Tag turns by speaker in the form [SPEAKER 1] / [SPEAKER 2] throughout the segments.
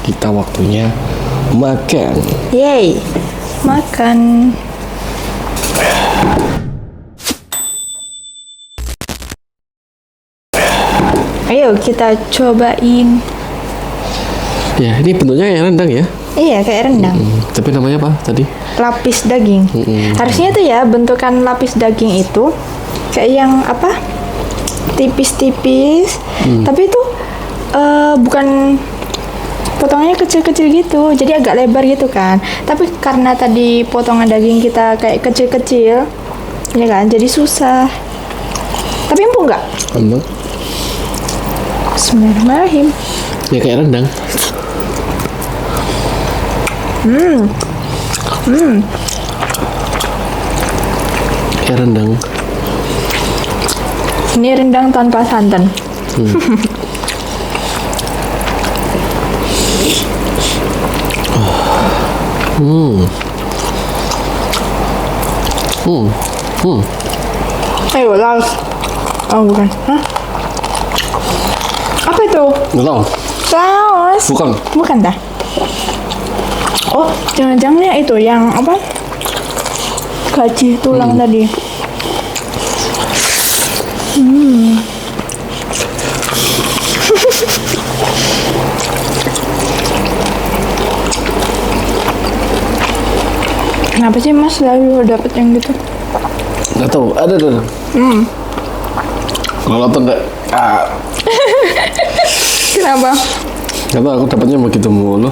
[SPEAKER 1] kita waktunya makan.
[SPEAKER 2] Yeay, makan. Ayo kita cobain.
[SPEAKER 1] Ya, ini bentuknya kayak rendang ya.
[SPEAKER 2] Iya, kayak rendang.
[SPEAKER 1] Tapi namanya apa tadi?
[SPEAKER 2] Lapis daging. Harusnya tuh ya bentukan lapis daging itu kayak yang apa? Tipis-tipis. Tapi itu bukan potongannya kecil-kecil gitu. Jadi agak lebar gitu kan. Tapi karena tadi potongan daging kita kayak kecil-kecil, ya kan? Jadi susah. Tapi empuk nggak?
[SPEAKER 1] Empuk.
[SPEAKER 2] Bismillahirrahmanirrahim.
[SPEAKER 1] Ya kayak rendang. Kayak rendang.
[SPEAKER 2] Ini rendang tanpa santan. Ayo, laos. Oh, bukan. Hah? Apa itu?
[SPEAKER 1] Nggak tahu.
[SPEAKER 2] Saus.
[SPEAKER 1] Bukan.
[SPEAKER 2] Bukan dah. Oh, jangan-jangan ya itu yang apa? Gaji tulang tadi. Kenapa sih Mas selalu dapet yang gitu?
[SPEAKER 1] Nggak tahu. Ada. Kalau tuh nggak.
[SPEAKER 2] Kenapa?
[SPEAKER 1] Nggak tahu. Aku dapatnya begitu mulu.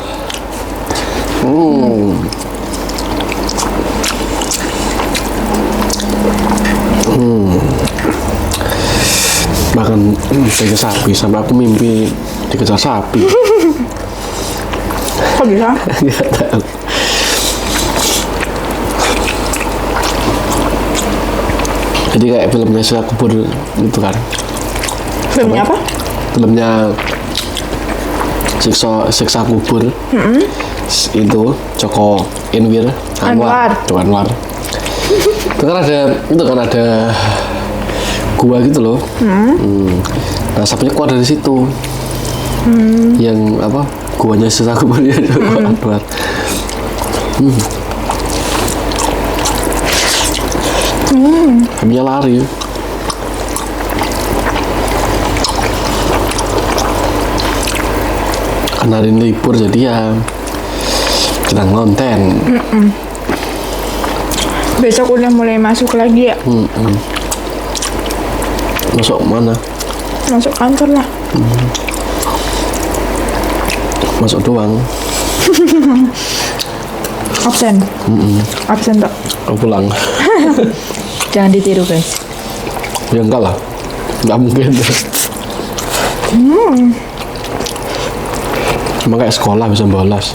[SPEAKER 1] Makan daging sapi sampai aku mimpi dikejar sapi.
[SPEAKER 2] Kok bisa?
[SPEAKER 1] Nggak tahu. Jadi kayak filmnya Siksa Kubur itu kan.
[SPEAKER 2] Filmnya apa?
[SPEAKER 1] Filmnya Siksa Kubur. Itu Joko
[SPEAKER 2] Anwar.
[SPEAKER 1] Joko Anwar. Itu kan ada gua gitu loh. Nah, sapinya keluar dari situ. Yang apa? Guanya Siksa Kubur ya Joko Anwar. Sapinya lari. Karena hari ini libur jadi ya kita ngonten.
[SPEAKER 2] Besok udah mulai masuk lagi ya?
[SPEAKER 1] Masuk mana?
[SPEAKER 2] Masuk kantor lah.
[SPEAKER 1] Masuk doang.
[SPEAKER 2] Absen. Absen tak?
[SPEAKER 1] Aku pulang.
[SPEAKER 2] Jangan ditiru guys.
[SPEAKER 1] Ya enggak lah. Enggak mungkin. Emang kayak sekolah bisa bolos.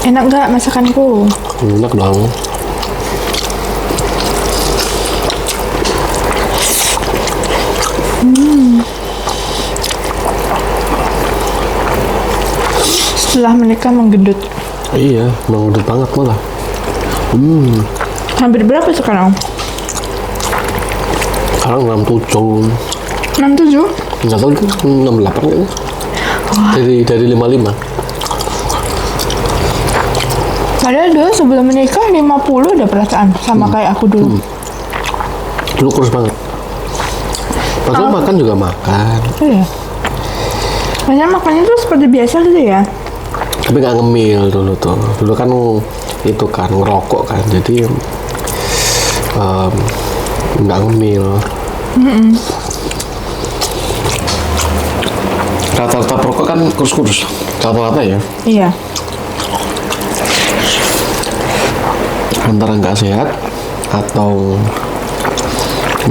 [SPEAKER 2] Enak nggak masakanku?
[SPEAKER 1] Enak dong.
[SPEAKER 2] Setelah menikah menggendut.
[SPEAKER 1] Iya, mengudut banget malah.
[SPEAKER 2] Hampir berapa sekarang?
[SPEAKER 1] Sekarang 67.
[SPEAKER 2] 67?
[SPEAKER 1] Nggak tahu itu 68 kayaknya. Dari 55.
[SPEAKER 2] Padahal dulu sebelum menikah 50 udah perasaan sama kayak aku dulu.
[SPEAKER 1] Dulu kurus banget. Padahal makan juga makan.
[SPEAKER 2] Iya. Banyak makannya tuh seperti biasa gitu ya.
[SPEAKER 1] Tapi nggak ngemil dulu tuh. Dulu kan itu kan ngerokok kan. Jadi nggak ngemil. Rata-rata perokok kan kurus-kurus. Rata-rata ya.
[SPEAKER 2] Iya.
[SPEAKER 1] Antara nggak sehat atau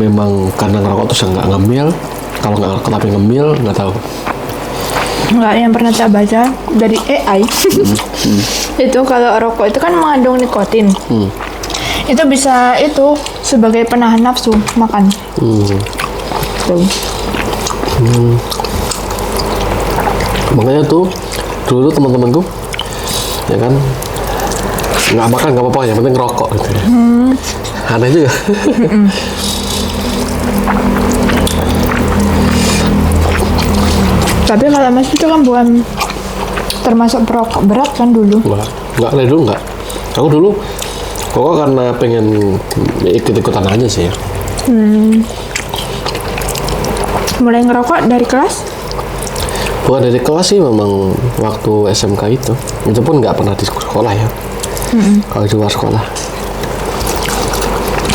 [SPEAKER 1] memang karena ngerokok terus nggak ngemil. Kalau nggak tapi ngemil nggak tahu.
[SPEAKER 2] Enggak, yang pernah saya baca dari AI itu kalau rokok itu kan mengandung nikotin. Itu bisa itu sebagai penahan nafsu makan. Tuh.
[SPEAKER 1] Makanya tuh dulu teman-temanku ya kan nggak makan nggak apa-apa, yang penting ngerokok gitu ya. Aneh juga.
[SPEAKER 2] Tapi kalau Mas itu kan bukan termasuk perokok berat kan dulu.
[SPEAKER 1] Nggak dari dulu nggak. Aku dulu rokok karena pengen ikut-ikutan aja sih.
[SPEAKER 2] Mulai ngerokok dari kelas?
[SPEAKER 1] Bukan dari kelas sih, memang waktu SMK itu pun nggak pernah di sekolah ya. Kalau di luar sekolah.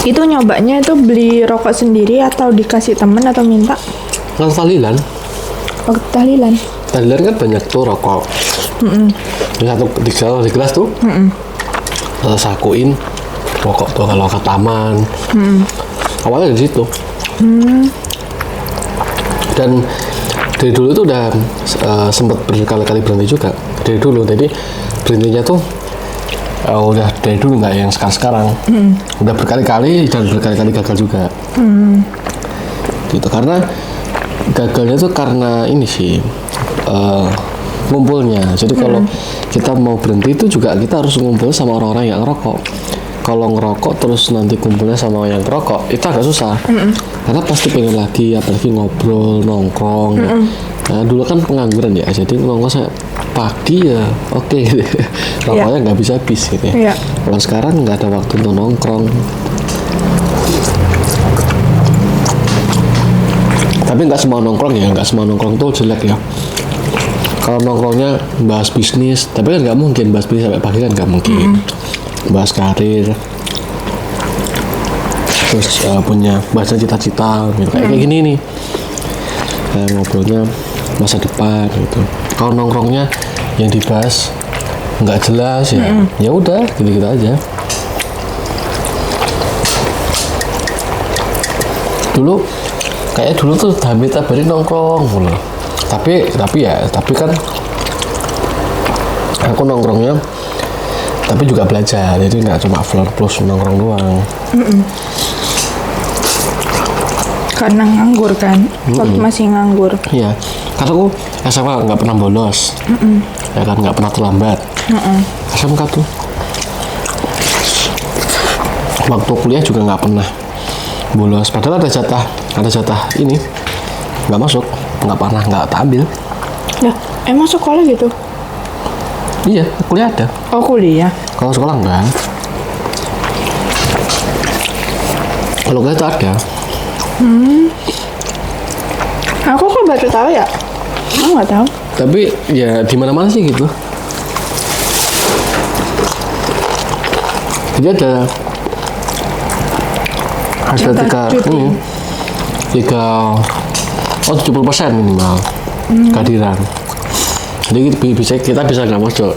[SPEAKER 2] Itu nyobanya itu beli rokok sendiri atau dikasih temen atau minta?
[SPEAKER 1] Kan tahlilan.
[SPEAKER 2] Waktu tahlilan.
[SPEAKER 1] Tahlilan kan banyak tuh rokok. Di gelas tuh. Sakuin rokok tuh kalau ke taman. Awalnya dari situ. Dan dari dulu tuh udah sempat berkali-kali berhenti juga dari dulu. Jadi berhentinya tuh udah dari dulu, nggak yang sekarang. Udah berkali-kali dan berkali-kali gagal juga. Gitu, karena gagalnya tuh karena ini sih ngumpulnya. Jadi kalau kita mau berhenti itu juga kita harus ngumpul sama orang-orang yang ngerokok. Kalau ngerokok terus nanti kumpulnya sama yang ngerokok itu agak susah. Karena pasti pengen lagi, apalagi ngobrol, nongkrong. Nah, dulu kan pengangguran ya, jadi nongkrong saya pagi ya oke gitu. Rokoknya nggak bisa habis gitu ya. Kalau sekarang nggak ada waktu untuk nongkrong. Tapi nggak semua nongkrong ya, nggak semua nongkrong tuh jelek ya. Kalau nongkrongnya bahas bisnis, tapi kan nggak mungkin bahas bisnis sampai pagi, kan nggak mungkin. Bahas karir, terus punya bahasa cita-cita gitu. Kayak gini nih, ngobrolnya masa depan gitu. Kalau nongkrongnya yang dibahas nggak jelas ya, ya udah gitu-gitu aja. Dulu tuh Hamid Tabari nongkrong mulu. Tapi kan aku nongkrongnya tapi juga belajar, jadi nggak cuma floor plus nongkrong doang.
[SPEAKER 2] Karena nganggur kan, waktu masih nganggur.
[SPEAKER 1] Iya, karena aku SMA nggak pernah bolos, ya kan, nggak pernah terlambat. SMK tuh, waktu kuliah juga nggak pernah bolos. Padahal ada jatah ini nggak masuk, nggak ambil.
[SPEAKER 2] Ya, emang sekolah gitu?
[SPEAKER 1] Iya, kuliah ada.
[SPEAKER 2] Oh, kuliah.
[SPEAKER 1] Kalau sekolah enggak. Kalau kuliah itu ada.
[SPEAKER 2] Aku kok baru tahu ya? Aku nggak tahu.
[SPEAKER 1] Tapi ya di mana-mana sih gitu. Jadi ada tiga 70% minimal kehadiran. Jadi kita bisa nggak masuk.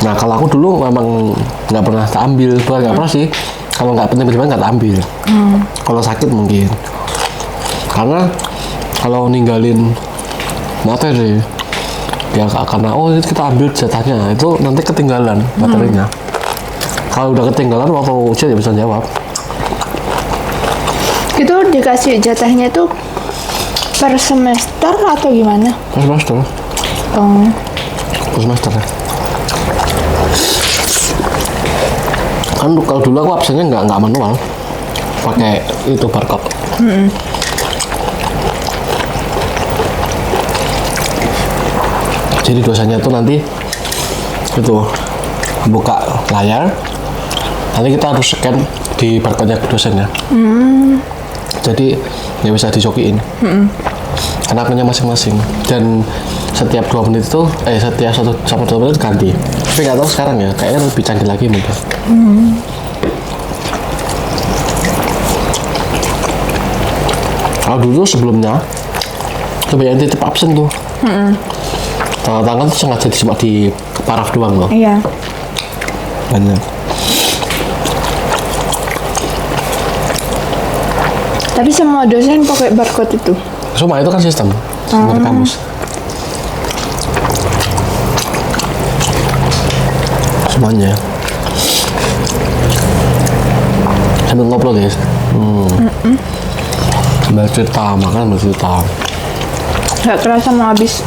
[SPEAKER 1] Nah, kalau aku dulu memang nggak pernah tak ambil, bukan nggak pernah sih. Kalau nggak penting nggak tak ambil. Kalau sakit mungkin. Karena kalau ninggalin materi, ya karena ini kita ambil jatahnya, itu nanti ketinggalan materinya. Kalau udah ketinggalan waktu ujian ya bisa jawab.
[SPEAKER 2] Itu dikasih jatahnya itu per semester atau gimana?
[SPEAKER 1] Per semester.
[SPEAKER 2] Oh.
[SPEAKER 1] Per semester ya. Kan kalau dulu aku absennya nggak manual, pakai itu barcode. Jadi dosennya tuh nanti itu buka layar, nanti kita harus scan di barcode-nya dosennya. Jadi nggak bisa dicokiin. Karena akunnya masing-masing, dan setiap 2 menit itu setiap 1 menit ganti. Tapi nggak tahu sekarang ya, kayaknya lebih canggih lagi mungkin. Kalau dulu sebelumnya coba yang titip absen tuh, tanda tangan tuh sengaja cuma di paraf doang loh.
[SPEAKER 2] Iya.
[SPEAKER 1] Banyak.
[SPEAKER 2] Tapi semua dosen pakai barcode itu.
[SPEAKER 1] Semua itu kan sistem dari kamus. Semuanya. Sambil ngobrol guys. Sambil cerita, makan sambil cerita.
[SPEAKER 2] Gak kerasa mau habis.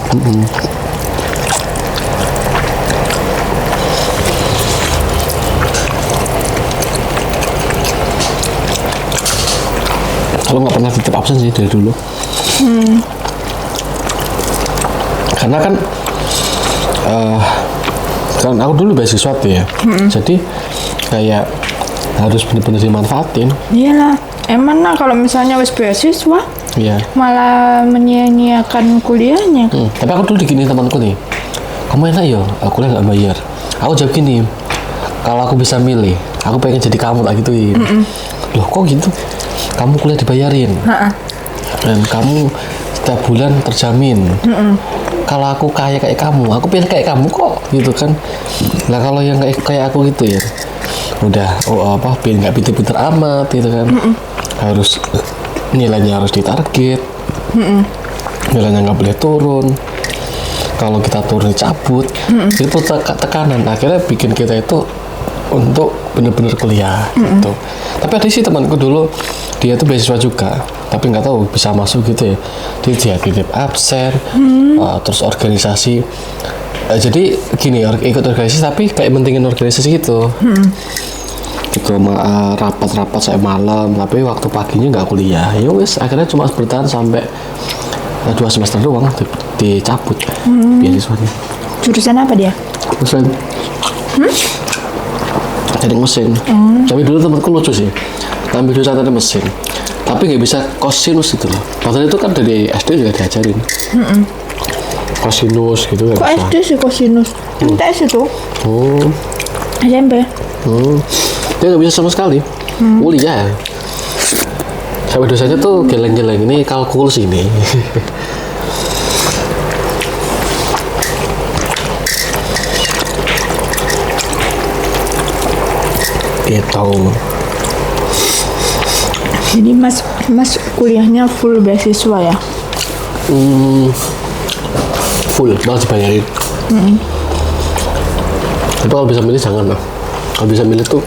[SPEAKER 1] Kalau nggak pernah titip absen sih dari dulu. Karena kan kan aku dulu beasiswa tuh ya. Jadi kayak harus bener-bener dimanfaatin.
[SPEAKER 2] Iyalah, emang nah kalau misalnya wis beasiswa
[SPEAKER 1] Iya.
[SPEAKER 2] malah menyia-nyiakan kuliahnya.
[SPEAKER 1] Tapi aku dulu digini temanku nih, kamu enak ya, aku kuliah nggak bayar. Aku jawab gini, kalau aku bisa milih, aku pengen jadi kamu tak gituin. Loh kok gitu? Kamu kuliah dibayarin, dan kamu setiap bulan terjamin. Kalau aku kaya kayak kamu, aku pengen kayak kamu kok, gitu kan? Nah kalau yang kayak aku gitu ya, udah pengen nggak pinter-pinter amat, gitu kan? Harus nilainya harus ditarget, nilainya nggak boleh turun. Kalau kita turun dicabut, itu tekanan. Akhirnya bikin kita itu untuk bener-bener kuliah gitu. Tapi ada sih temanku dulu, dia tuh beasiswa juga, tapi nggak tahu bisa masuk gitu ya. Dia titip absen, terus organisasi. Jadi gini, ikut organisasi tapi kayak mentingin organisasi gitu. Gitu rapat-rapat saya malam, tapi waktu paginya nggak kuliah. Ya wes akhirnya cuma bertahan sampai 2 semester doang dicabut beasiswanya.
[SPEAKER 2] Jurusan apa dia?
[SPEAKER 1] Mesin. Teknik mesin. Tapi dulu temanku lucu sih, ambil jurusan teknik mesin, tapi nggak bisa kosinus gitu loh. Padahal itu kan dari SD juga diajarin. Kosinus gitu kan.
[SPEAKER 2] Kok SD sih kosinus? MTS itu? SMP.
[SPEAKER 1] Dia nggak bisa sama sekali. Kuliah. Sampai dosanya tuh geleng-geleng, ini kalkulus ini. Gitu.
[SPEAKER 2] Jadi mas kuliahnya full beasiswa ya?
[SPEAKER 1] Full, malah dibayarin. Tapi kalau bisa milih jangan lah. Kalau bisa milih tuh,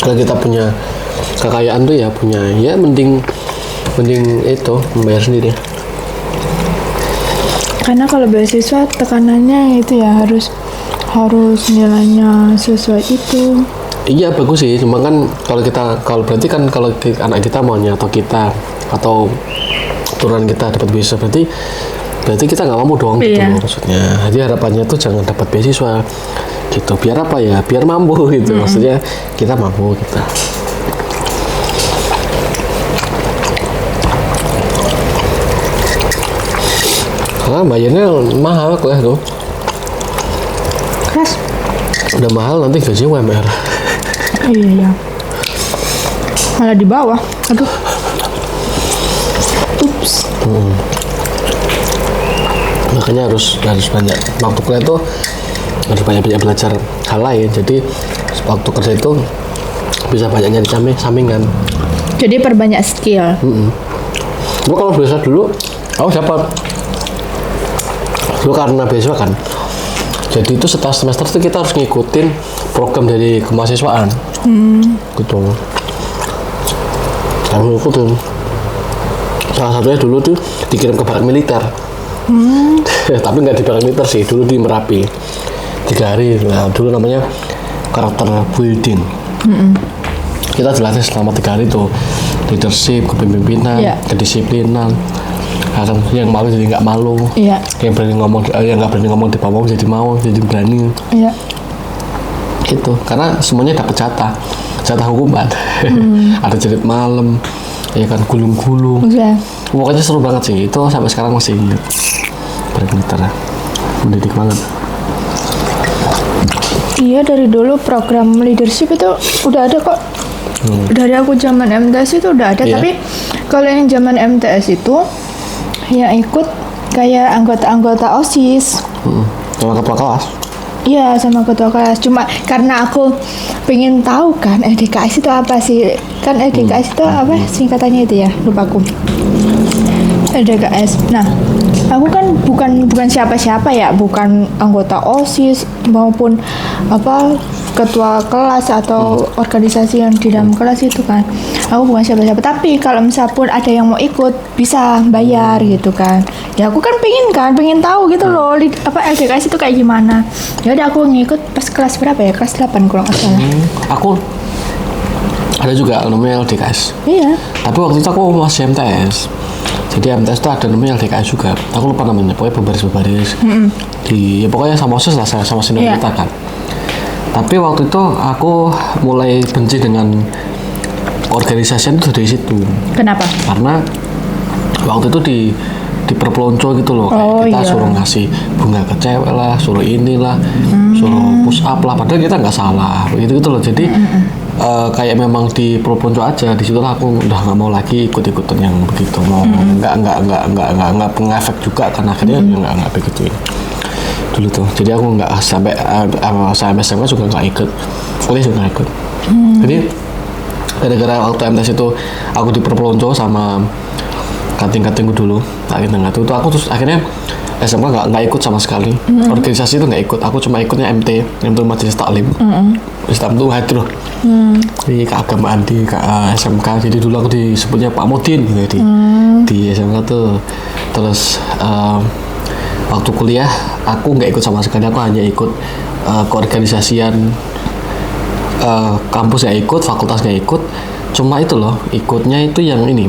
[SPEAKER 1] kalau kita punya kekayaan tuh ya punya, ya mending itu membayar sendiri.
[SPEAKER 2] Karena kalau beasiswa tekanannya itu ya harus nilainya sesuai itu.
[SPEAKER 1] Iya bagus sih, cuma kan kalau berarti kan kalau anak kita maunya atau turunan kita dapat beasiswa, berarti kita nggak mampu dong gitu loh maksudnya. Jadi harapannya tuh jangan dapat beasiswa gitu, biar apa ya, biar mampu gitu. Maksudnya kita mampu kita. Karena bayarnya mahal kuliah tuh.
[SPEAKER 2] Keras.
[SPEAKER 1] Udah mahal nanti gaji UMR.
[SPEAKER 2] Iya. Malah di bawah. Aduh. Ups.
[SPEAKER 1] Makanya harus banyak waktu kuliah tuh, harus banyak belajar hal lain. Jadi waktu kerja itu bisa banyak nyari sampingan.
[SPEAKER 2] Jadi perbanyak skill.
[SPEAKER 1] Gua kalau beasiswa dulu, aku dapat dulu karena beasiswa kan. Jadi itu setiap semester tuh kita harus ngikutin program dari kemahasiswaan. Gitu. Harus ngikutin. Salah satunya dulu tuh dikirim ke barak militer. Tapi nggak di barak militer sih, dulu di Merapi. 3 hari. Nah, dulu namanya karakter building. Kita dilatih selama 3 hari tuh, leadership, kepemimpinan, kedisiplinan. Yang malu jadi nggak malu, yang nggak berani ngomong di pamong jadi mau, jadi berani. Gitu, karena semuanya dapat jatah hukuman. Ada jerit malam, ya kan, gulung-gulung. Pokoknya seru banget sih, itu sampai sekarang masih ingat. Bener-bener mendidik banget.
[SPEAKER 2] Iya, dari dulu program leadership itu udah ada kok. Dari aku zaman MTS itu udah ada, tapi kalau yang zaman MTS itu yang ikut kayak anggota-anggota OSIS.
[SPEAKER 1] Sama ketua kelas.
[SPEAKER 2] Iya, sama ketua kelas. Cuma karena aku pengen tahu kan LDKS itu apa sih? Kan LDKS itu apa singkatannya itu ya? Lupa aku. LDKS. Nah, aku kan bukan siapa-siapa ya, bukan anggota OSIS maupun ketua kelas atau organisasi yang di dalam kelas itu kan. Aku bukan siapa-siapa, tapi kalau misal pun ada yang mau ikut bisa bayar gitu kan. Ya aku kan pengen tahu gitu loh LDKS itu kayak gimana. Ya udah aku ngikut pas kelas berapa ya? Kelas 8 kalau nggak salah.
[SPEAKER 1] Ada juga namanya LDKS.
[SPEAKER 2] Iya.
[SPEAKER 1] Tapi waktu itu aku masih MTS. Jadi MTS itu ada namanya LDKS juga. Aku lupa namanya. Pokoknya berbaris-berbaris. Ya pokoknya sama OSIS lah, sama senior
[SPEAKER 2] Iya.
[SPEAKER 1] kita kan. Tapi waktu itu aku mulai benci dengan organisasi itu dari situ.
[SPEAKER 2] Kenapa?
[SPEAKER 1] Karena waktu itu diperpelonco gitu loh, kayak
[SPEAKER 2] Oh,
[SPEAKER 1] kita
[SPEAKER 2] iya.
[SPEAKER 1] suruh ngasih bunga ke cewek lah, suruh inilah, suruh push up lah, padahal kita nggak salah, begitu gitu loh. Jadi kayak memang diperpelonco aja. Di situ aku udah nggak mau lagi ikut-ikutan yang begitu, mau nggak pengefek juga kan akhirnya nggak begituin dulu tuh. Jadi aku nggak sampai SMK juga nggak ikut, kuliah juga nggak ikut. Jadi gara-gara waktu MTS itu aku diperpelonco sama kating-katingku dulu, itu aku terus akhirnya SMK nggak ikut sama sekali. Organisasi itu nggak ikut, aku cuma ikutnya MT Majelis Taklim. Majelis Taklim itu hadroh di keagamaan di SMK. Jadi dulu aku disebutnya Pak Mudin gitu di SMK tuh. Terus waktu kuliah aku nggak ikut sama sekali, aku hanya ikut keorganisasian kampus nggak ikut, fakultas nggak ikut. Cuma itu loh, ikutnya itu yang ini,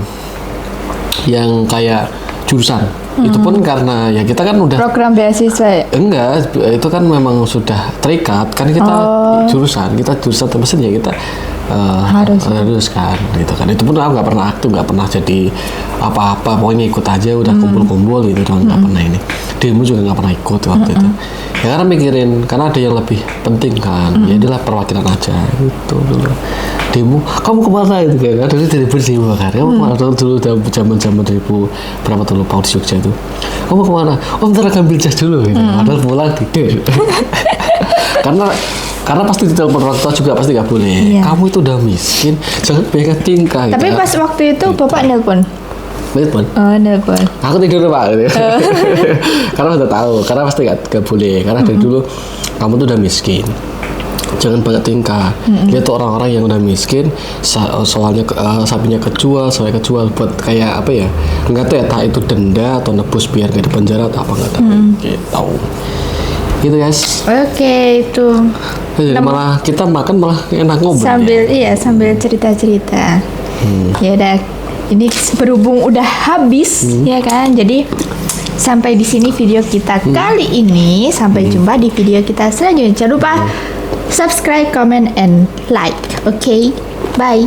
[SPEAKER 1] yang kayak jurusan. Itu pun karena ya kita kan udah
[SPEAKER 2] Program beasiswa ya?
[SPEAKER 1] enggak, itu kan memang sudah terikat kan kita jurusan mesin ya kita harus kan gitu kan. Itu pun aku nggak pernah aktif, nggak pernah jadi apa-apa, pokoknya ikut aja udah kumpul-kumpul gitu doang, nggak pernah ini. Demo juga nggak pernah ikut waktu itu ya, karena mikirin karena ada yang lebih penting kan. Ya inilah perwakilan aja gitu dulu. Demo kamu kemana itu kan, dulu dari berdemo kan, kamu kemana dulu zaman 2000 berapa tuh lupa di Jogja itu, kamu kemana, oh bentar akan jas dulu gitu. Padahal pulang tidur. karena pasti ditelepon orang tua juga pasti nggak boleh.
[SPEAKER 2] Iya.
[SPEAKER 1] Kamu itu udah miskin, jangan banyak tingkah.
[SPEAKER 2] Tapi
[SPEAKER 1] gitu.
[SPEAKER 2] pas waktu itu bapak nelpon.
[SPEAKER 1] Telepon.
[SPEAKER 2] Oh, nelpon.
[SPEAKER 1] Aku tidur pak, gitu. Karena udah tahu, karena pasti gak boleh, karena dari dulu kamu tuh udah miskin, jangan banyak tingkah. Lihat tuh orang-orang yang udah miskin, soalnya sapinya kejual, soalnya kejual buat kayak apa ya? Nggak tahu ya, tak itu denda atau nebus biar gak di penjara atau apa nggak tahu. Gitu. Gitu guys.
[SPEAKER 2] Oke, itu
[SPEAKER 1] Jadi malah kita makan malah enak ngobrol.
[SPEAKER 2] sambil cerita-cerita. Ya udah, ini berhubung udah habis ya kan. Jadi sampai di sini video kita kali ini. Sampai jumpa di video kita selanjutnya. Jangan lupa subscribe, comment, and like. Oke, bye.